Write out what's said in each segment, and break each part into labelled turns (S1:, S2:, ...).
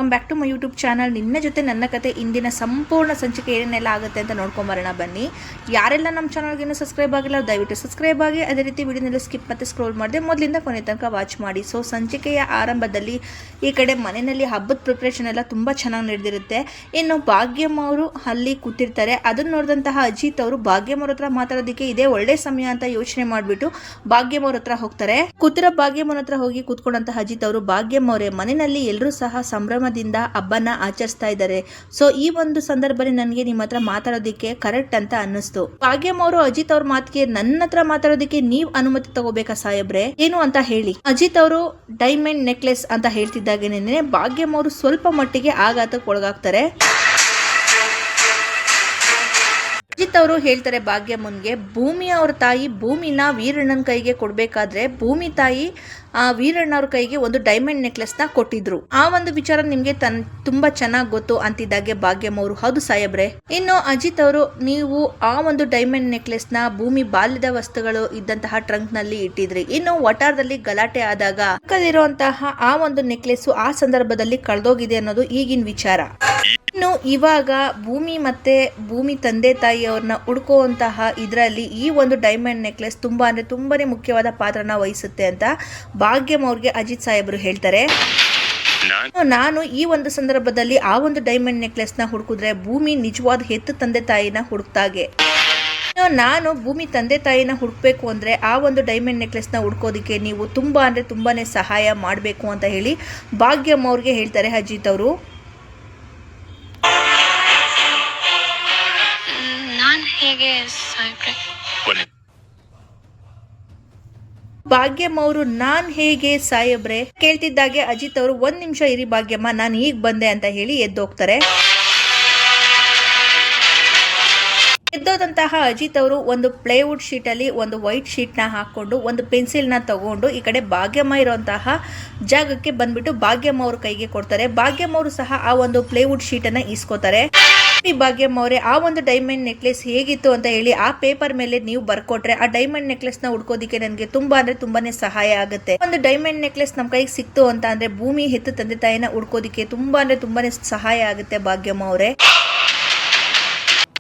S1: Welcome back to my YouTube channel. ನಿನ್ನ ಜೊತೆ ನನ್ನ ಕತೆ ಇಂದಿನ ಸಂಪೂರ್ಣ ಸಂಚಿಕೆ ಏನೇನೆಲ್ಲ ಆಗುತ್ತೆ ಅಂತ ನೋಡ್ಕೊಂಬರೋಣ ಬನ್ನಿ. ಯಾರೆಲ್ಲ ನಮ್ಮ ಚಾನಲ್ಗೆ ಇನ್ನೂ ಸಬ್ಸ್ಕ್ರೈಬ್ ಆಗಿಲ್ಲ ದಯವಿಟ್ಟು ಸಬ್ಸ್ಕ್ರೈಬ್ ಆಗಿ, ಅದೇ ರೀತಿ ವಿಡಿಯೋನೆಲ್ಲ ಸ್ಕಿಪ್ ಮತ್ತು ಸ್ಕ್ರೋಲ್ ಮಾಡಿದೆ ಮೊದಲಿಂದ ಕೊನೆ ತನಕ ವಾಚ್ ಮಾಡಿ. ಸೊ ಸಂಚಿಕೆಯ ಆರಂಭದಲ್ಲಿ ಈ ಕಡೆ ಮನೆಯಲ್ಲಿ ಹಬ್ಬದ ಪ್ರಿಪ್ರೇಷನ್ ಎಲ್ಲ ತುಂಬ ಚೆನ್ನಾಗಿ ನಡೆದಿರುತ್ತೆ. ಇನ್ನು ಭಾಗ್ಯಮ್ಮ ಅವರು ಅಲ್ಲಿ ಕೂತಿರ್ತಾರೆ. ಅದನ್ನು ನೋಡಿದಂತಹ ಅಜಿತ್ ಅವರು ಭಾಗ್ಯಮ್ಮ ಅವ್ರ ಹತ್ರ ಮಾತಾಡೋದಕ್ಕೆ ಇದೇ ಒಳ್ಳೆ ಸಮಯ ಅಂತ ಯೋಚನೆ ಮಾಡಿಬಿಟ್ಟು ಭಾಗ್ಯಮ್ಮ ಅವ್ರ ಹತ್ರ ಹೋಗ್ತಾರೆ. ಕೂತಿರೋ ಭಾಗ್ಯಮ್ಮನ ಹತ್ರ ಹೋಗಿ ಕೂತ್ಕೊಂಡಂತಹ ಅಜಿತ್ ಅವರು, ಭಾಗ್ಯಮ್ಮ ಅವರೇ, ಮನೆಯಲ್ಲಿ ಎಲ್ಲರೂ ಸಹ ಸಂಭ್ರಮದಿಂದ ಹಬ್ಬನ ಆಚರಿಸ್ತಾ ಇದ್ದಾರೆ. ಸೊ ಈ ಒಂದು ಸಂದರ್ಭದಲ್ಲಿ ನನಗೆ ನಿಮ್ಮ ಹತ್ರ ಮಾತಾಡೋದಕ್ಕೆ ಕರೆಕ್ಟ್ ಅಂತ ಅನ್ನಿಸ್ತು. ಭಾಗ್ಯಮ್ಮ ಅವರು ಅಜಿತ್ ಅವ್ರ ಮಾತಿಗೆ ನನ್ನ ಹತ್ರ ಮಾತಾಡೋದಕ್ಕೆ ನೀವ್ ಅನುಮತಿ ತಗೋಬೇಕಾ ಸಾಹೇಬ್ರೆ, ಏನು ಅಂತ ಹೇಳಿ. ಅಜಿತ್ ಅವರು ಡೈಮಂಡ್ ನೆಕ್ಲೆಸ್ ಅಂತ ಹೇಳ್ತಿದ್ದಾಗೇನೆ ಭಾಗ್ಯಮ್ಮ ಅವರು ಸ್ವಲ್ಪ ಮಟ್ಟಿಗೆ ಆಘಾತಕ್ಕೆ ಒಳಗಾಗ್ತಾರೆ. ಅಜಿತ್ ಅವರು ಹೇಳ್ತಾರೆ ಭಾಗ್ಯಮ್ಮನ್ಗೆ, ಭೂಮಿ ಅವ್ರ ತಾಯಿ ಭೂಮಿನ ವೀರಣ್ಣನ ಕೈಗೆ ಕೊಡ್ಬೇಕಾದ್ರೆ ಭೂಮಿ ತಾಯಿ ವೀರಣ್ಣ ಅವ್ರ ಕೈಗೆ ಒಂದು ಡೈಮಂಡ್ ನೆಕ್ಲೆಸ್ ನ ಕೊಟ್ಟಿದ್ರು. ಆ ಒಂದು ವಿಚಾರ ನಿಮ್ಗೆ ತುಂಬಾ ಚೆನ್ನಾಗಿ ಗೊತ್ತು ಅಂತಿದ್ದಾಗೆ ಭಾಗ್ಯಮ್ಮ ಅವರು, ಹೌದು ಸಾಹೇಬ್ರೆ. ಇನ್ನು ಅಜಿತ್ ಅವರು, ನೀವು ಆ ಒಂದು ಡೈಮಂಡ್ ನೆಕ್ಲೆಸ್ ನ ಭೂಮಿ ಬಾಲ್ಯದ ವಸ್ತುಗಳು ಇದ್ದಂತಹ ಟ್ರಂಕ್ ನಲ್ಲಿ ಇಟ್ಟಿದ್ರಿ. ಇನ್ನು ವಟಾರದಲ್ಲಿ ಗಲಾಟೆ ಆದಾಗ ಕಲಿರುವಂತಹ ಆ ಒಂದು ನೆಕ್ಲೆಸ್ ಆ ಸಂದರ್ಭದಲ್ಲಿ ಕಳೆದೋಗಿದೆ ಅನ್ನೋದು ಈಗಿನ ವಿಚಾರ. ಇನ್ನು ಇವಾಗ ಭೂಮಿ ಮತ್ತೆ ಭೂಮಿ ತಂದೆ ತಾಯಿ ಅವ್ರನ್ನ ಹುಡ್ಕೋಂತಹ ಇದರಲ್ಲಿ ಈ ಒಂದು ಡೈಮಂಡ್ ನೆಕ್ಲೆಸ್ ತುಂಬಾನೇ ಮುಖ್ಯವಾದ ಪಾತ್ರನ ವಹಿಸುತ್ತೆ ಅಂತ ಭಾಗ್ಯಮ್ಮ ಅವ್ರಿಗೆ ಅಜಿತ್ ಸಾಹೇಬರು ಹೇಳ್ತಾರೆ. ನಾನು ಈ ಒಂದು ಸಂದರ್ಭದಲ್ಲಿ ಆ ಒಂದು ಡೈಮಂಡ್ ನೆಕ್ಲೆಸ್ ನ ಹುಡುಕಿದ್ರೆ ಭೂಮಿ ನಿಜವಾದ ಹೆತ್ತು ತಂದೆ ತಾಯಿನ ಹುಡುಕ್ತಾಗೆ. ನಾನು ಭೂಮಿ ತಂದೆ ತಾಯಿನ ಹುಡುಕ್ಬೇಕು ಅಂದ್ರೆ ಆ ಒಂದು ಡೈಮಂಡ್ ನೆಕ್ಲೆಸ್ ನ ಹುಡ್ಕೋದಿಕ್ಕೆ ನೀವು ತುಂಬಾನೇ ಸಹಾಯ ಮಾಡಬೇಕು ಅಂತ ಹೇಳಿ ಭಾಗ್ಯಮ್ಮ ಅವ್ರಿಗೆ ಹೇಳ್ತಾರೆ ಅಜಿತ್ ಅವರು. ಭಾಗ್ಯಮ್ಮ ಅವರು, ನಾನ್ ಹೇಗೆ ಸಾಹೇಬ್ರೆ ಕೇಳ್ತಿದ್ದಾಗೆ ಅಜಿತ್ ಅವರು, ಒಂದ್ ನಿಮಿಷ ಇರಿ ಭಾಗ್ಯಮ್ಮ, ನಾನು ಈಗ ಬಂದೆ ಅಂತ ಹೇಳಿ ಎದ್ದೋಗ್ತಾರೆ. ಎದ್ದೋದಂತಹ ಅಜಿತ್ ಅವರು ಒಂದು ಪ್ಲೇವುಡ್ ಶೀಟ್ ಅಲ್ಲಿ ಒಂದು ವೈಟ್ ಶೀಟ್ ನ ಹಾಕೊಂಡು ಒಂದು ಪೆನ್ಸಿಲ್ ನ ತಗೊಂಡು ಈ ಕಡೆ ಭಾಗ್ಯಮ್ಮ ಇರುವಂತಹ ಜಾಗಕ್ಕೆ ಬಂದ್ಬಿಟ್ಟು ಭಾಗ್ಯಮ್ಮ ಅವ್ರ ಕೈಗೆ ಕೊಡ್ತಾರೆ. ಭಾಗ್ಯಮ್ಮ ಅವರು ಸಹ ಆ ಒಂದು ಪ್ಲೇವುಡ್ ಶೀಟ್ ಅನ್ನ ಇಸ್ಕೋತಾರೆ. ಭಾಗ್ಯಮ್ಮ ಅವರೇ, ಆ ಒಂದು ಡೈಮಂಡ್ ನೆಕ್ಲೆಸ್ ಹೇಗಿತ್ತು ಅಂತ ಹೇಳಿ ಆ ಪೇಪರ್ ಮೇಲೆ ನೀವು ಬರ್ಕೊಟ್ರೆ ಆ ಡೈಮಂಡ್ ನೆಕ್ಲೆಸ್ ನ ಹುಡ್ಕೋದಿಕ್ಕೆ ನನಗೆ ತುಂಬಾನೇ ಸಹಾಯ ಆಗುತ್ತೆ. ಒಂದು ಡೈಮಂಡ್ ನೆಕ್ಲೆಸ್ ನಮ್ ಕೈಗೆ ಸಿಕ್ತು ಅಂತ ಅಂದ್ರೆ ಭೂಮಿ ಹೆತ್ತು ತಂದೆ ತಾಯಿನ ಹುಡ್ಕೋದಿಕ್ಕೆ ತುಂಬಾನೇ ಸಹಾಯ ಆಗುತ್ತೆ ಭಾಗ್ಯಮ್ಮ ಅವರೇ.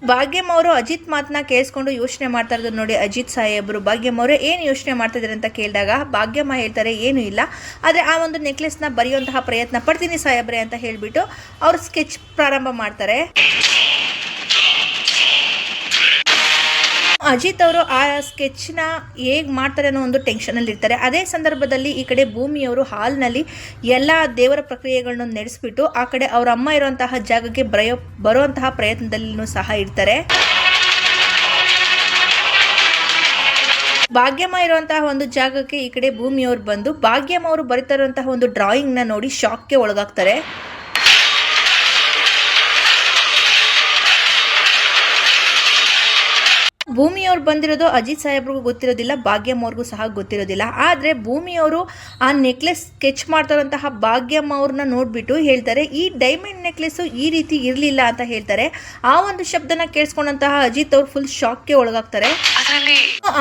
S1: ಭಾಗ್ಯಮ್ಮ ಅವರು ಅಜಿತ್ ಮಾತನ್ನ ಕೇಳಿಸ್ಕೊಂಡು ಯೋಚನೆ ಮಾಡ್ತಾ ಇರೋದು ನೋಡಿ ಅಜಿತ್ ಸಾಹೇಬ್ರು, ಭಾಗ್ಯಮ್ಮ ಅವರು ಏನು ಯೋಚನೆ ಮಾಡ್ತಾ ಇದ್ದಾರೆ ಅಂತ ಕೇಳಿದಾಗ ಭಾಗ್ಯಮ್ಮ ಹೇಳ್ತಾರೆ, ಏನು ಇಲ್ಲ, ಆದ್ರೆ ಆ ಒಂದು ನೆಕ್ಲೆಸ್ ನ ಬರೆಯುವಂತಹ ಪ್ರಯತ್ನ ಪಡ್ತೀನಿ ಸಾಹೇಬ್ರೆ ಅಂತ ಹೇಳ್ಬಿಟ್ಟು ಅವ್ರು ಸ್ಕೆಚ್ ಪ್ರಾರಂಭ ಮಾಡ್ತಾರೆ. ಅಜಿತ್ ಅವರು ಆ ಸ್ಕೆಚ್ ನ ಹೇಗ್ ಮಾಡ್ತಾರೆ ಅನ್ನೋ ಒಂದು ಟೆನ್ಷನ್ ಅಲ್ಲಿ ಇರ್ತಾರೆ. ಅದೇ ಸಂದರ್ಭದಲ್ಲಿ ಈ ಕಡೆ ಭೂಮಿಯವರು ಹಾಲ್ನಲ್ಲಿ ಎಲ್ಲಾ ದೇವರ ಪ್ರಕ್ರಿಯೆಗಳನ್ನು ನಡೆಸ್ಬಿಟ್ಟು ಆ ಕಡೆ ಅವ್ರ ಅಮ್ಮ ಇರುವಂತಹ ಜಾಗಕ್ಕೆ ಬರುವಂತಹ ಪ್ರಯತ್ನದಲ್ಲೂ ಸಹ ಇರ್ತಾರೆ. ಭಾಗ್ಯಮ್ಮ ಇರುವಂತಹ ಒಂದು ಜಾಗಕ್ಕೆ ಈ ಕಡೆ ಭೂಮಿಯವರು ಬಂದು ಭಾಗ್ಯಮ್ಮ ಅವರು ಬರೀತಾ ಇರುವಂತಹ ಒಂದು ಡ್ರಾಯಿಂಗ್ ನ ನೋಡಿ ಶಾಕ್ಗೆ ಒಳಗಾಗ್ತಾರೆ. ಭೂಮಿಯವ್ರು ಬಂದಿರೋದು ಅಜಿತ್ ಸಾಹೇಬ್ರಿಗೂ ಗೊತ್ತಿರೋದಿಲ್ಲ, ಭಾಗ್ಯಮ್ಮ ಅವ್ರಿಗೂ ಸಹ ಗೊತ್ತಿರೋದಿಲ್ಲ. ಆದ್ರೆ ಭೂಮಿಯವರು ಆ ನೆಕ್ಲೆಸ್ ಸ್ಕೆಚ್ ಮಾಡ್ತಾರಂತಹ ಭಾಗ್ಯಮ್ಮ ಅವ್ರನ್ನ ನೋಡ್ಬಿಟ್ಟು ಹೇಳ್ತಾರೆ, ಈ ಡೈಮಂಡ್ ನೆಕ್ಲೆಸ್ ಈ ರೀತಿ ಇರ್ಲಿಲ್ಲ ಅಂತ ಹೇಳ್ತಾರೆ. ಆ ಒಂದು ಶಬ್ದನ ಕೇಳಿಸ್ಕೊಂಡಂತಹ ಅಜಿತ್ ಅವ್ರು ಫುಲ್ ಶಾಕ್ಗೆ ಒಳಗಾಗ್ತಾರೆ.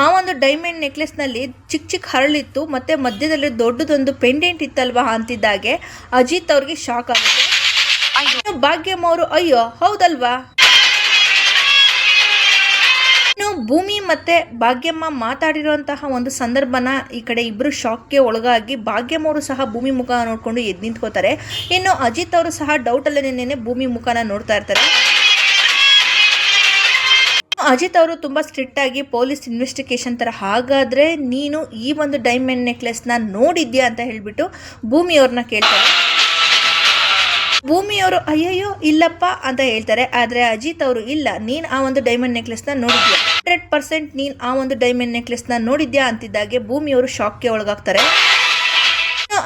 S1: ಆ ಒಂದು ಡೈಮಂಡ್ ನೆಕ್ಲೆಸ್ ನಲ್ಲಿ ಚಿಕ್ಕ ಹರಳಿತ್ತು ಮತ್ತೆ ಮಧ್ಯದಲ್ಲಿ ದೊಡ್ಡದೊಂದು ಪೆಂಡೆಂಟ್ ಇತ್ತಲ್ವಾ ಅಂತಿದ್ದಾಗೆ ಅಜಿತ್ ಅವ್ರಿಗೆ ಶಾಕ್ ಆಗುತ್ತೆ. ಭಾಗ್ಯಮ್ಮ ಅವರು, ಅಯ್ಯೋ ಹೌದಲ್ವಾ. ಭೂಮಿ ಮತ್ತೆ ಭಾಗ್ಯಮ್ಮ ಮಾತಾಡಿರುವಂತಹ ಒಂದು ಸಂದರ್ಭನ ಈ ಕಡೆ ಇಬ್ರು ಶಾಕ್ಗೆ ಒಳಗಾಗಿ ಭಾಗ್ಯಮ್ಮ ಅವರು ಸಹ ಭೂಮಿ ಮುಖ ನೋಡ್ಕೊಂಡು ಎದ್ದು ನಿಂತ್ಕೋತಾರೆ. ಇನ್ನು ಅಜಿತ್ ಅವರು ಸಹ ಡೌಟ್ ಅಲ್ಲೇ ಭೂಮಿ ಮುಖನ ನೋಡ್ತಾ ಇರ್ತಾರೆ. ಅಜಿತ್ ಅವರು ತುಂಬಾ ಸ್ಟ್ರಿಕ್ಟ್ ಆಗಿ ಪೊಲೀಸ್ ಇನ್ವೆಸ್ಟಿಗೇಷನ್ ತರ, ಹಾಗಾದ್ರೆ ನೀನು ಈ ಒಂದು ಡೈಮಂಡ್ ನೆಕ್ಲೆಸ್ ನ ನೋಡಿದ್ಯಾ ಅಂತ ಹೇಳ್ಬಿಟ್ಟು ಭೂಮಿ ಅವ್ರನ್ನ ಕೇಳ್ತಾರೆ. ಭೂಮಿಯವರು ಅಯ್ಯಯ್ಯೋ ಇಲ್ಲಪ್ಪ ಅಂತ ಹೇಳ್ತಾರೆ. ಆದ್ರೆ ಅಜಿತ್ ಅವರು, ಇಲ್ಲ, ನೀನ್ ಆ ಒಂದು ಡೈಮಂಡ್ ನೆಕ್ಲೆಸ್ ನ ನೋಡಿದ್ಯಾ, 100% ನೀನ್ ಆ ಒಂದು ಡೈಮಂಡ್ ನೆಕ್ಲೆಸ್ ನ ನೋಡಿದ್ಯಾ ಅಂತಿದ್ದಾಗೆ ಭೂಮಿಯವರು ಶಾಕ್ಗೆ ಒಳಗಾಗ್ತಾರೆ.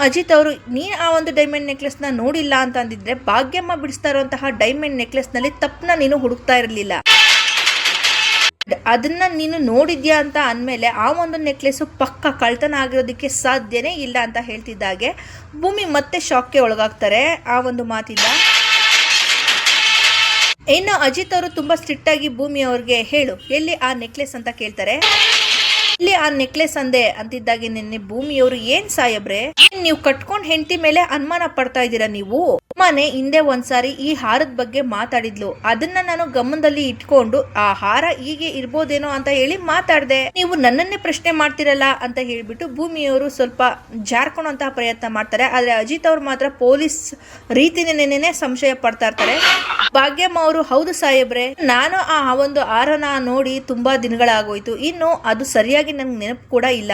S1: ಅಜಿತ್ ಅವರು, ನೀನ್ ಆ ಒಂದು ಡೈಮಂಡ್ ನೆಕ್ಲೆಸ್ ನ ನೋಡಿಲ್ಲ ಅಂತ ಅಂದಿದ್ರೆ ಭಾಗ್ಯಮ್ಮ ಬಿಡಿಸ್ತಾ ಇರುವಂತಹ ಡೈಮಂಡ್ ನೆಕ್ಲೆಸ್ ನಲ್ಲಿ ತಪ್ಪನ್ನ ನೀನು ಹುಡುಕ್ತಾ ಇರಲಿಲ್ಲ, ಅದನ್ನ ನೀನು ನೋಡಿದ್ಯಾ ಅಂತ ಅಂದಮೇಲೆ ಆ ಒಂದು ನೆಕ್ಲೆಸ್ ಪಕ್ಕ ಕಳ್ತನ ಆಗಿರೋದಕ್ಕೆ ಸಾಧ್ಯನೇ ಇಲ್ಲ ಅಂತ ಹೇಳ್ತಿದ್ದಾಗೆ ಭೂಮಿ ಮತ್ತೆ ಶಾಕ್ಗೆ ಒಳಗಾಗ್ತಾರೆ ಆ ಒಂದು ಮಾತಿಂದ. ಇನ್ನು ಅಜಿತ್ ಅವರು ತುಂಬಾ ಸ್ಟ್ರಿಕ್ಟ್ ಆಗಿ ಭೂಮಿ ಅವ್ರಿಗೆ, ಹೇಳು ಎಲ್ಲಿ ಆ ನೆಕ್ಲೆಸ್ ಅಂತ ಕೇಳ್ತಾರೆ. ಇಲ್ಲಿ ಆ ನೆಕ್ಲೆಸ್ ಅಂದೆ ಅಂತಿದ್ದಾಗೆ ನಿನ್ನೆ ಭೂಮಿಯವರು ಏನ್ ಸಾಯಬ್ರೆ ನೀವು ಕಟ್ಕೊಂಡ್ ಹೆಂಡತಿ ಮೇಲೆ ಅನುಮಾನ ಪಡ್ತಾ ಇದ್ದೀರಾ ನೀವು. ಮನೆ ಹಿಂದೆ ಒಂದ್ಸಾರಿ ಈ ಹಾರದ ಬಗ್ಗೆ ಮಾತಾಡಿದ್ಲು, ಅದನ್ನ ನಾನು ಗಮನದಲ್ಲಿ ಇಟ್ಕೊಂಡು ಆ ಹಾರ ಹೀಗೆ ಇರ್ಬೋದೇನೋ ಅಂತ ಹೇಳಿ ಮಾತಾಡ್ದೆ. ನೀವು ನನ್ನನ್ನೇ ಪ್ರಶ್ನೆ ಮಾಡ್ತಿರಲ್ಲ ಅಂತ ಹೇಳ್ಬಿಟ್ಟು ಭೂಮಿಯವರು ಸ್ವಲ್ಪ ಜಾರ್ಕೊಳ್ಳುವಂತಹ ಪ್ರಯತ್ನ ಮಾಡ್ತಾರೆ. ಆದ್ರೆ ಅಜಿತ್ ಅವ್ರು ಮಾತ್ರ ಪೊಲೀಸ್ ರೀತಿನೇನೆ ಸಂಶಯ ಪಡ್ತಾ ಇರ್ತಾರೆ. ಭಾಗ್ಯಮ್ಮ ಅವರು ಹೌದು ಸಾಹೇಬ್ರೆ, ನಾನು ಆ ಒಂದು ಹಾರನ ನೋಡಿ ತುಂಬಾ ದಿನಗಳಾಗೋಯ್ತು, ಇನ್ನು ಅದು ಸರಿಯಾಗಿ ನನ್ಗೆ ನೆನಪು ಕೂಡ ಇಲ್ಲ.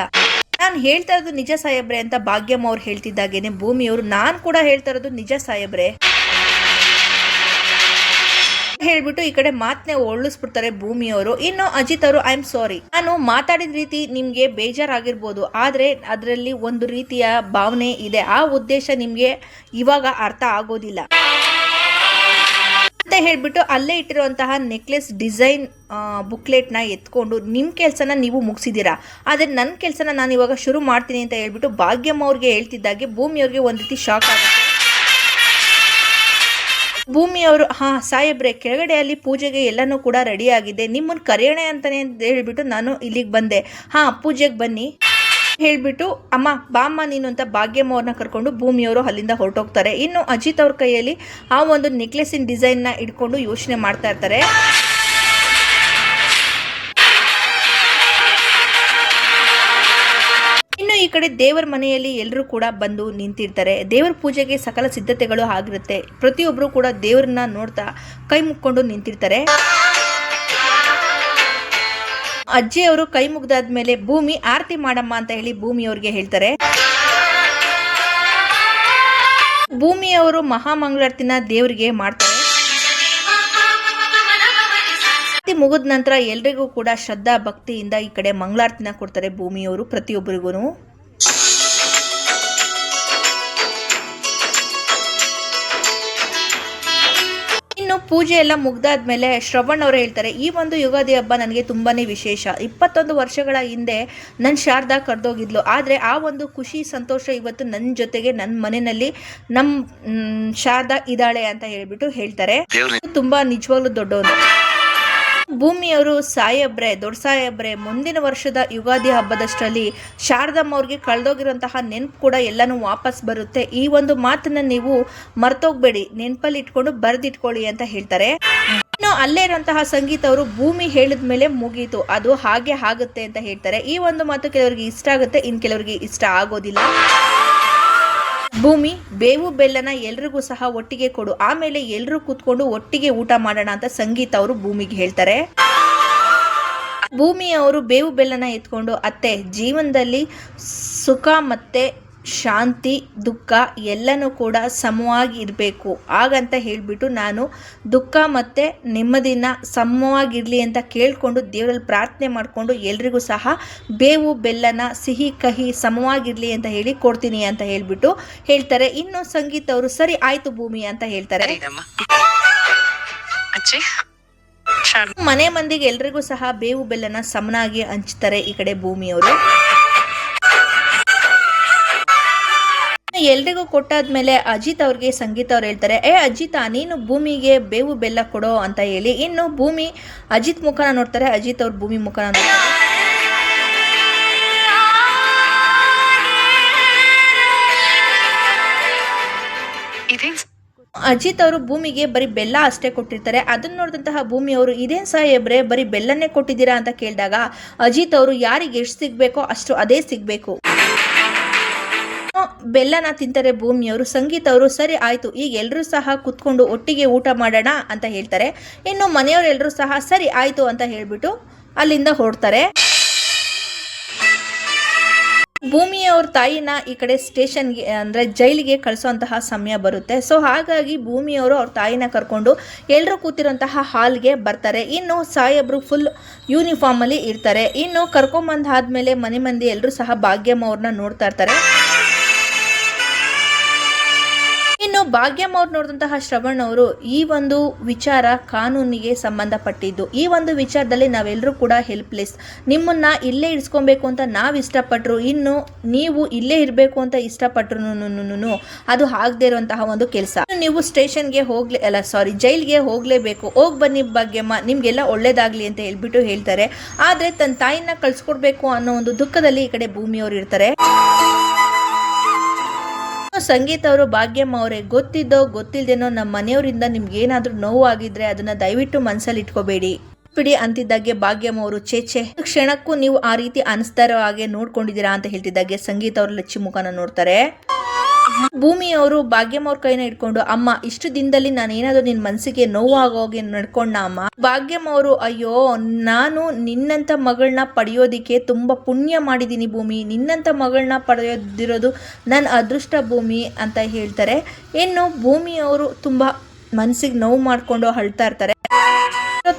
S1: ನಾನು ಹೇಳ್ತಾ ಇರೋದು ನಿಜ ಸಾಹೇಬ್ರೆ ಅಂತ ಭಾಗ್ಯಮ್ಮ ಅವ್ರು ಹೇಳ್ತಿದ್ದಾಗೇನೆ ಭೂಮಿಯವರು ನಾನ್ ಕೂಡ ಹೇಳ್ತಾ ಇರೋದು ನಿಜ ಸಾಹೇಬ್ರೆ ಹೇಳ್ಬಿಟ್ಟು ಈ ಕಡೆ ಮಾತನ್ನೇ ಒಳ್ಳಿಸ್ಬಿಡ್ತಾರೆ ಭೂಮಿಯವರು. ಇನ್ನು ಅಜಿತ್ ಅವರು ಐ ಆಮ್ ಸಾರಿ, ನಾನು ಮಾತಾಡಿದ ರೀತಿ ನಿಮ್ಗೆ ಬೇಜಾರಾಗಿರ್ಬೋದು, ಆದ್ರೆ ಅದರಲ್ಲಿ ಒಂದು ರೀತಿಯ ಭಾವನೆ ಇದೆ, ಆ ಉದ್ದೇಶ ನಿಮ್ಗೆ ಇವಾಗ ಅರ್ಥ ಆಗೋದಿಲ್ಲ ಅಂತ ಹೇಳ್ಬಿಟ್ಟು ಅಲ್ಲೇ ಇಟ್ಟಿರುವಂತಹ ನೆಕ್ಲೆಸ್ ಡಿಸೈನ್ ಬುಕ್ಲೆಟ್ ನ ಎತ್ಕೊಂಡು ನಿಮ್ ಕೆಲ್ಸನ ನೀವು ಮುಗಿಸಿದೀರಾ, ಆದ್ರೆ ನನ್ನ ಕೆಲ್ಸನ ನಾನು ಇವಾಗ ಶುರು ಮಾಡ್ತೀನಿ ಅಂತ ಹೇಳ್ಬಿಟ್ಟು ಭಾಗ್ಯಮ್ಮ ಅವ್ರಿಗೆ ಹೇಳ್ತಿದ್ದಾಗೆ ಭೂಮಿಯವ್ರಿಗೆ ಒಂದ್ ರೀತಿ ಶಾಕ್ ಆಗುತ್ತೆ. ಭೂಮಿಯವರು ಹಾ ಸಾಹೇಬ್ರೆ, ಕೆಳಗಡೆ ಅಲ್ಲಿ ಪೂಜೆಗೆ ಎಲ್ಲನೂ ಕೂಡ ರೆಡಿ ಆಗಿದೆ, ನಿಮ್ಮನ್ನ ಕರೆಯೋಣ ಅಂತಾನೆ ಅಂತ ಹೇಳ್ಬಿಟ್ಟು ನಾನು ಇಲ್ಲಿಗೆ ಬಂದೆ. ಹಾ ಪೂಜೆಗೆ ಬನ್ನಿ ಹೇಳ್ಬಿಟ್ಟು ಅಮ್ಮ ಬಾಮ್ಮ ನೀನು ಅಂತ ಭಾಗ್ಯಮ್ಮ ಅವ್ರನ್ನ ಕರ್ಕೊಂಡು ಭೂಮಿಯವರು ಅಲ್ಲಿಂದ ಹೊರಟೋಗ್ತಾರೆ. ಇನ್ನು ಅಜಿತ್ ಅವ್ರ ಕೈಯಲ್ಲಿ ಆ ಒಂದು ನೆಕ್ಲೆಸಿನ ಡಿಸೈನ್ ನ ಇಟ್ಕೊಂಡು ಯೋಚನೆ ಮಾಡ್ತಾ ಇರ್ತಾರೆ. ಇನ್ನು ಈ ಕಡೆ ದೇವರ ಮನೆಯಲ್ಲಿ ಎಲ್ಲರೂ ಕೂಡ ಬಂದು ನಿಂತಿರ್ತಾರೆ. ದೇವರ ಪೂಜೆಗೆ ಸಕಲ ಸಿದ್ಧತೆಗಳು ಆಗಿರುತ್ತೆ. ಪ್ರತಿಯೊಬ್ರು ಕೂಡ ದೇವ್ರನ್ನ ನೋಡ್ತಾ ಕೈ ಮುಕ್ಕೊಂಡು ನಿಂತಿರ್ತಾರೆ. ಅಜ್ಜಿ ಅವರು ಕೈ ಮುಗ್ದಾದ್ಮೇಲೆ ಭೂಮಿ ಆರತಿ ಮಾಡಮ್ಮ ಅಂತ ಹೇಳಿ ಭೂಮಿಯವ್ರಿಗೆ ಹೇಳ್ತಾರೆ. ಭೂಮಿಯವರು ಮಹಾಮಂಗಳಾರತಿನ ದೇವರಿಗೆ ಮಾಡ್ತಾರೆ. ಮುಗಿದ ನಂತರ ಎಲ್ರಿಗೂ ಕೂಡ ಶ್ರದ್ಧಾ ಭಕ್ತಿಯಿಂದ ಈ ಕಡೆ ಮಂಗಳಾರತಿನ ಕೊಡ್ತಾರೆ ಭೂಮಿಯವರು ಪ್ರತಿಯೊಬ್ಬರಿಗೂ. ಪೂಜೆ ಎಲ್ಲ ಮುಗ್ದಾದ್ಮೇಲೆ ಶ್ರವಣ್ ಅವರು ಹೇಳ್ತಾರೆ, ಈ ಒಂದು ಯುಗಾದಿ ಹಬ್ಬ ನನಗೆ ತುಂಬಾನೇ ವಿಶೇಷ. 21 ವರ್ಷಗಳ ಹಿಂದೆ ನನ್ನ ಶಾರದಾ ಕರೆದೋಗಿದ್ಲು, ಆದ್ರೆ ಆ ಒಂದು ಖುಷಿ ಸಂತೋಷ ಇವತ್ತು ನನ್ನ ಜೊತೆಗೆ ನನ್ನ ಮನೆಯಲ್ಲಿ ನಮ್ಮ ಶಾರದಾ ಇದ್ದಾಳೆ ಅಂತ ಹೇಳ್ಬಿಟ್ಟು ಹೇಳ್ತಾರೆ. ತುಂಬಾ ನಿಜವಾಗ್ಲೂ ದೊಡ್ಡವನು. ಭೂಮಿಯವರು ಸಾಹೇಬ್ರೆ, ದೊಡ್ಡ ಸಾಹೇಬ್ರೆ, ಮುಂದಿನ ವರ್ಷದ ಯುಗಾದಿ ಹಬ್ಬದಷ್ಟರಲ್ಲಿ ಶಾರದಮ್ಮ ಅವ್ರಿಗೆ ಕಳೆದೋಗಿರುವಂತಹ ನೆನಪು ಕೂಡ ಎಲ್ಲಾನು ವಾಪಸ್ ಬರುತ್ತೆ, ಈ ಒಂದು ಮಾತನ್ನ ನೀವು ಮರ್ತೋಗ್ಬೇಡಿ, ನೆನಪಲ್ಲಿ ಇಟ್ಕೊಂಡು ಬರೆದಿಟ್ಕೊಳ್ಳಿ ಅಂತ ಹೇಳ್ತಾರೆ. ಇನ್ನು ಅಲ್ಲೇ ಇರುವಂತಹ ಸಂಗೀತ ಅವರು ಭೂಮಿ ಹೇಳಿದ್ಮೇಲೆ ಮುಗೀತು, ಅದು ಹಾಗೆ ಆಗುತ್ತೆ ಅಂತ ಹೇಳ್ತಾರೆ. ಈ ಒಂದು ಮಾತು ಕೆಲವರಿಗೆ ಇಷ್ಟ ಆಗುತ್ತೆ, ಇನ್ ಕೆಲವರಿಗೆ ಇಷ್ಟ ಆಗೋದಿಲ್ಲ. ಭೂಮಿ ಬೇವು ಬೆಲ್ಲನ ಎಲ್ರಿಗೂ ಸಹ ಒಟ್ಟಿಗೆ ಕೊಡು, ಆಮೇಲೆ ಎಲ್ರೂ ಕೂತ್ಕೊಂಡು ಒಟ್ಟಿಗೆ ಊಟ ಮಾಡೋಣ ಅಂತ ಸಂಗೀತ ಅವರು ಭೂಮಿಗೆ ಹೇಳ್ತಾರೆ. ಭೂಮಿ ಅವರು ಬೇವು ಬೆಲ್ಲನ ಎತ್ಕೊಂಡು ಅತ್ತೆ ಜೀವನದಲ್ಲಿ ಸುಖ ಮತ್ತೆ ಶಾಂತಿ ದುಃಖ ಎಲ್ಲನೂ ಕೂಡ ಸಮವಾಗಿ ಇರಬೇಕು, ಹಾಗಂತ ಹೇಳಿಬಿಟ್ಟು ನಾನು ದುಃಖ ಮತ್ತು ನೆಮ್ಮದಿನ ಸಮವಾಗಿರಲಿ ಅಂತ ಕೇಳಿಕೊಂಡು ದೇವರಲ್ಲಿ ಪ್ರಾರ್ಥನೆ ಮಾಡಿಕೊಂಡು ಎಲ್ರಿಗೂ ಸಹ ಬೇವು ಬೆಲ್ಲನ ಸಿಹಿ ಕಹಿ ಸಮವಾಗಿರಲಿ ಅಂತ ಹೇಳಿ ಕೊಡ್ತೀನಿ ಅಂತ ಹೇಳಿಬಿಟ್ಟು ಹೇಳ್ತಾರೆ. ಇನ್ನು ಸಂಗೀತ ಅವರು ಸರಿ ಆಯ್ತು ಭೂಮಿ ಅಂತ ಹೇಳ್ತಾರೆ. ಮನೆ ಮಂದಿಗೆ ಎಲ್ರಿಗೂ ಸಹ ಬೇವು ಬೆಲ್ಲನ ಸಮನಾಗಿ ಹಂಚ್ತಾರೆ ಈ ಕಡೆ ಭೂಮಿಯವರು. ಎಲ್ರಿಗೂ ಕೊಟ್ಟಾದ್ಮೇಲೆ ಅಜಿತ್ ಅವ್ರಿಗೆ ಸಂಗೀತ ಅವ್ರು ಹೇಳ್ತಾರೆ, ಅಜಿತ ನೀನು ಭೂಮಿಗೆ ಬೇವು ಬೆಲ್ಲ ಕೊಡೋ ಅಂತ ಹೇಳಿ. ಇನ್ನು ಭೂಮಿ ಅಜಿತ್ ಮುಖನ ನೋಡ್ತಾರೆ, ಅಜಿತ್ ಅವ್ರ ಭೂಮಿ ಮುಖನ ನೋಡ್ತಾರೆ. ಅಜಿತ್ ಅವರು ಭೂಮಿಗೆ ಬರೀ ಬೆಲ್ಲ ಅಷ್ಟೇ ಕೊಟ್ಟಿರ್ತಾರೆ. ಅದನ್ನ ನೋಡಿದಂತಹ ಭೂಮಿ ಅವರು ಇದೇನ್ ಸಾಹೇಬ್ರೆ ಬರೀ ಬೆಲ್ಲನ್ನೇ ಕೊಟ್ಟಿದ್ದೀರಾ ಅಂತ ಕೇಳಿದಾಗ ಅಜಿತ್ ಅವರು ಯಾರಿಗೆ ಎಷ್ಟು ಸಿಗ್ಬೇಕೋ ಅಷ್ಟು ಅದೇ ಸಿಗ್ಬೇಕು, ಬೆಲ್ಲನ ತಿಂತಾರೆ ಭೂಮಿಯವರು. ಸಂಗೀತ ಅವರು ಸರಿ ಆಯ್ತು, ಈಗ ಎಲ್ಲರೂ ಸಹ ಕುತ್ಕೊಂಡು ಒಟ್ಟಿಗೆ ಊಟ ಮಾಡೋಣ ಅಂತ ಹೇಳ್ತಾರೆ. ಇನ್ನು ಮನೆಯವರೆಲ್ಲರೂ ಸಹ ಸರಿ ಆಯ್ತು ಅಂತ ಹೇಳ್ಬಿಟ್ಟು ಅಲ್ಲಿಂದ ಹೊರಡ್ತಾರೆ. ಭೂಮಿಯವ್ರ ತಾಯಿನ ಈ ಕಡೆ ಸ್ಟೇಷನ್ಗೆ ಅಂದರೆ ಜೈಲಿಗೆ ಕಳಿಸೋಂತಹ ಸಮಯ ಬರುತ್ತೆ. ಸೊ ಹಾಗಾಗಿ ಭೂಮಿಯವರು ಅವ್ರ ತಾಯಿನ ಕರ್ಕೊಂಡು ಎಲ್ಲರೂ ಕೂತಿರೋಂತಹ ಹಾಲ್ಗೆ ಬರ್ತಾರೆ. ಇನ್ನು ಸಾಹೇಬ್ರು ಫುಲ್ ಯೂನಿಫಾರ್ಮಲ್ಲಿ ಇರ್ತಾರೆ. ಇನ್ನು ಕರ್ಕೊಂಬಂದಾದ್ಮೇಲೆ ಮನೆ ಮಂದಿ ಎಲ್ಲರೂ ಸಹ ಭಾಗ್ಯಮ್ಮ ಅವ್ರನ್ನ ನೋಡ್ತಾ ಇರ್ತಾರೆ. ಇನ್ನು ಭಾಗ್ಯಮ್ಮ ಅವ್ರು ನೋಡಿದಂತಹ ಶ್ರವಣ್ ಅವರು ಈ ಒಂದು ವಿಚಾರ ಕಾನೂನಿಗೆ ಸಂಬಂಧಪಟ್ಟಿದ್ದು. ಈ ಒಂದು ವಿಚಾರದಲ್ಲಿ ನಾವೆಲ್ಲರೂ ಕೂಡ ಹೆಲ್ಪ್ಲೆಸ್. ನಿಮ್ಮನ್ನ ಇಲ್ಲೇ ಇರಿಸ್ಕೊಬೇಕು ಅಂತ ನಾವು ಇಷ್ಟಪಟ್ಟರು, ಇನ್ನು ನೀವು ಇಲ್ಲೇ ಇರಬೇಕು ಅಂತ ಇಷ್ಟಪಟ್ರು ಅದು ಆಗದೆ ಇರುವಂತಹ ಒಂದು ಕೆಲಸ. ನೀವು ಸ್ಟೇಷನ್ಗೆ ಜೈಲ್ಗೆ ಹೋಗ್ಲೇಬೇಕು. ಹೋಗಿ ಬನ್ನಿ ಭಾಗ್ಯಮ್ಮ, ನಿಮ್ಗೆಲ್ಲ ಒಳ್ಳೇದಾಗ್ಲಿ ಅಂತ ಹೇಳ್ಬಿಟ್ಟು ಹೇಳ್ತಾರೆ. ಆದ್ರೆ ತನ್ನ ತಾಯಿನ ಕಳ್ಸ್ಕೊಡ್ಬೇಕು ಅನ್ನೋ ಒಂದು ದುಃಖದಲ್ಲಿ ಈ ಕಡೆ ಭೂಮಿಯವರು ಇರ್ತಾರೆ. ಸಂಗೀತ ಅವರು ಭಾಗ್ಯಮ್ಮ ಅವರೇ, ಗೊತ್ತಿಲ್ದೇನೋ ನಮ್ಮ ಮನೆಯವರಿಂದ ನಿಮ್ಗೆ ಏನಾದ್ರೂ ನೋವು ಆಗಿದ್ರೆ ಅದನ್ನ ದಯವಿಟ್ಟು ಮನಸ್ಸಲ್ಲಿ ಇಟ್ಕೋಬೇಡಿ ಬಿಡಿ ಅಂತಿದ್ದಾಗೆ ಭಾಗ್ಯಮ್ಮ ಅವರು ಚೇಚೆ ಕ್ಷಣಕ್ಕೂ ನೀವು ಆ ರೀತಿ ಅನಿಸ್ತಾ ಇರೋ ಹಾಗೆ ನೋಡ್ಕೊಂಡಿದ್ದೀರಾ ಅಂತ ಹೇಳ್ತಿದ್ದಾಗೆ ಸಂಗೀತ ಅವರು ಲಚ್ಚಿ ಮುಖನ ನೋಡ್ತಾರೆ. ಭೂಮಿಯವರು ಭಾಗ್ಯಮ್ಮ ಅವ್ರ ಕೈನ ಇಟ್ಕೊಂಡು, ಅಮ್ಮ ಇಷ್ಟು ದಿನದಲ್ಲಿ ನಾನು ಏನಾದ್ರು ನಿನ್ ಮನಸ್ಸಿಗೆ ನೋವು ಆಗೋಗಿ ನಡ್ಕೊಂಡ ಅಮ್ಮ. ಭಾಗ್ಯಮ್ಮ ಅವರು, ಅಯ್ಯೋ ನಾನು ನಿನ್ನಂತ ಮಗಳನ್ನ ಪಡೆಯೋದಿಕ್ಕೆ ತುಂಬಾ ಪುಣ್ಯ ಮಾಡಿದೀನಿ ಭೂಮಿ, ನಿನ್ನಂತ ಮಗಳನ್ನ ಪಡೆಯೋದಿರೋದು ನನ್ನ ಅದೃಷ್ಟ ಭೂಮಿ ಅಂತ ಹೇಳ್ತಾರೆ. ಇನ್ನು ಭೂಮಿಯವರು ತುಂಬಾ ಮನಸ್ಸಿಗೆ ನೋವು ಮಾಡ್ಕೊಂಡು ಅಳ್ತಾ ಇರ್ತಾರೆ.